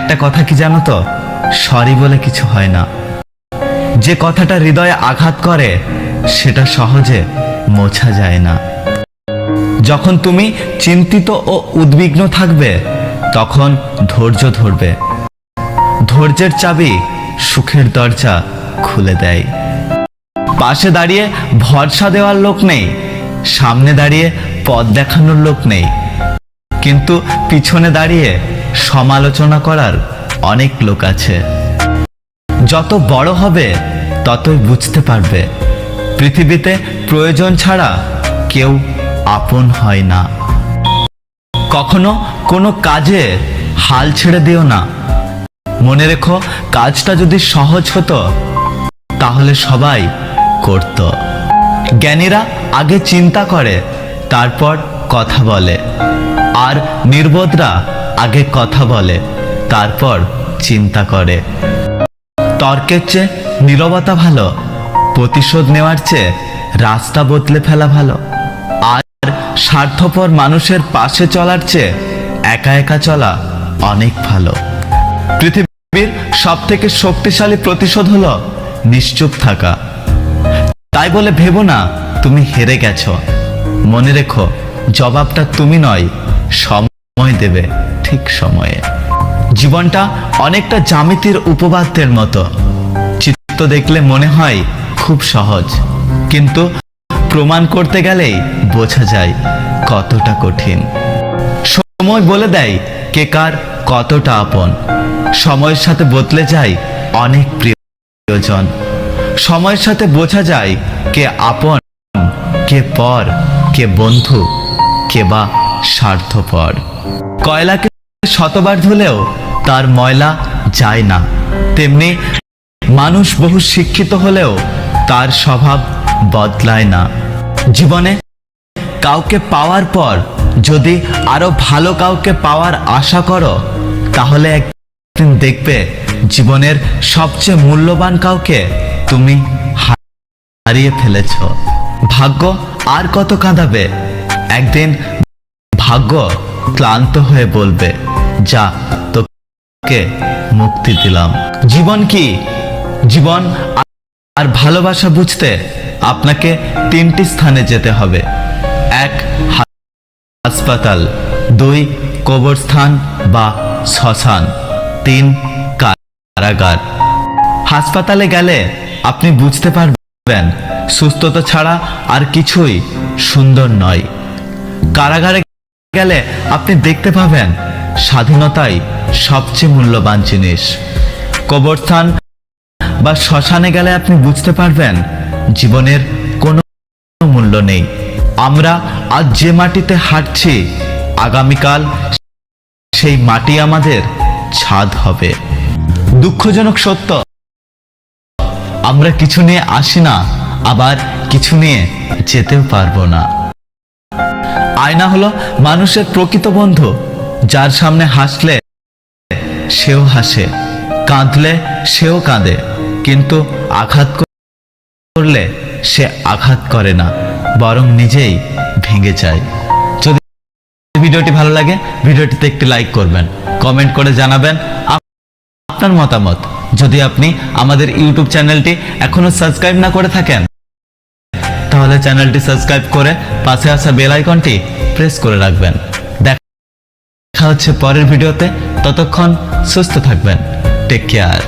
একটা কথা কি জানো তো, সরি বলে কিছু হয় না। যে কথাটা হৃদয়ে আঘাত করে সেটা সহজে মোছা যায় না। যখন তুমি চিন্তিত ও উদ্বিগ্ন থাকবে তখন ধৈর্য ধরবে। ধৈর্যের চাবি সুখের দরজা খুলে দেয়। পাশে দাঁড়িয়ে ভরসা দেওয়ার লোক নেই, সামনে দাঁড়িয়ে পথ দেখানোর লোক নেই, কিন্তু পিছনে দাঁড়িয়ে সমালোচনা করার অনেক লোক আছে। যত বড় হবে ততই বুঝতে পারবে পৃথিবীতে প্রয়োজন ছাড়া কেউ আপন হয় না। কখনো কোনো কাজে হাল ছেড়ে দিও না। মনে রেখো, কাজটা যদি সহজ হতো তাহলে সবাই করত। জ্ঞানীরা আগে চিন্তা করে তারপর কথা বলে, আর নির্বোধরা আগে কথা বলে তারপর চিন্তা করে। তর্কের চেয়ে নীরবতা ভালো, প্রতিশোধ নেওয়ার চেয়ে রাস্তা বদলে ফেলা ভালো, আর স্বার্থপর মানুষের পাশে চলার চেয়ে একা একা চলা অনেক ভালো। পৃথিবীর সব থেকে শক্তিশালী প্রতিশোধ হলো নিশ্চুপ থাকা। তাই বলে ভেবো না তুমি হেরে গেছো। মনে রেখো, জবাবটা তুমি নয়, সময় দেবে ঠিক সময়ে। জীবনটা অনেকটা জ্যামিতির উপপাদ্যের মতো। চিত্র দেখলে মনে হয় খুব সহজ, কিন্তু প্রমাণ করতে গেলেই বোঝা যায় কতটা কঠিন। সময় বলে দেয় কে কার কতটা আপন। সময়ের সাথে বদলে যায় অনেক প্রিয়জন। সময়ের সাথে বোঝা যায় কে আপন, কে পর, কে বন্ধু, কে বা স্বার্থপর। কয়লাকে শতবার ধুলেও তার ময়লা যায় না, তেমনি মানুষ বহু শিক্ষিত হলেও তার স্বভাব বদলায় না। জীবনে কাউকে পাওয়ার পর যদি আরো ভালো কাউকে পাওয়ার আশা করো, তাহলে একদিন দেখবে জীবনের সবচেয়ে মূল্যবান কাউকে তুমি হারিয়ে ফেলেছ। ভাগ্য আর কত কাঁদাবে? একদিন ভাগ্য ক্লান্ত হয়ে বলবে, যা তোকে মুক্তি দিলাম। জীবন কি? জীবন আর ভালোবাসা বুঝতে আপনাকে 3টি স্থানে যেতে হবে। 1, হাসপাতাল। 2, কবরস্থান বা শ্মশান। 3, কারাগার। হাসপাতালে গেলে আপনি বুঝতে পারবেন সুস্থতা ছাড়া আর কিছুই সুন্দর নয়। কারাগারে গেলে আপনি দেখতে পাবেন স্বাধীনতাই সবচেয়ে মূল্যবান জিনিস। কবরস্থান বা শ্মশানে গেলে আপনি বুঝতে পারবেন জীবনের কোনো মূল্য নেই। আমরা আজ যে মাটিতে হাঁটছি, আগামীকাল সেই মাটি আমাদের ছাদ হবে। দুঃখজনক সত্য, আমরা কিছু নিয়ে আসি না, আবার কিছু নিয়ে যেতেও পারবো না। আয়না হলো মানুষের প্রকৃত বন্ধু। যার সামনে হাসলে সেও হাসে, কাঁদলে সেও কাঁদে, কিন্তু আঘাত করলে সে আঘাত করে না, বরং নিজেই ভেঙে যায়। যদি ভিডিওটি ভালো লাগে, ভিডিওটিতে একটি লাইক করবেন, কমেন্ট করে জানাবেন আপনার মতামত। যদি আপনি আমাদের ইউটিউব চ্যানেলটি এখনো সাবস্ক্রাইব না করে থাকেন, তাহলে চ্যানেলটি সাবস্ক্রাইব করে পাশে আসা বেল আইকনটি প্রেস করে রাখবেন। দেখা হচ্ছে পরের ভিডিওতে। ততক্ষণ সুস্থ থাকবেন। Take care.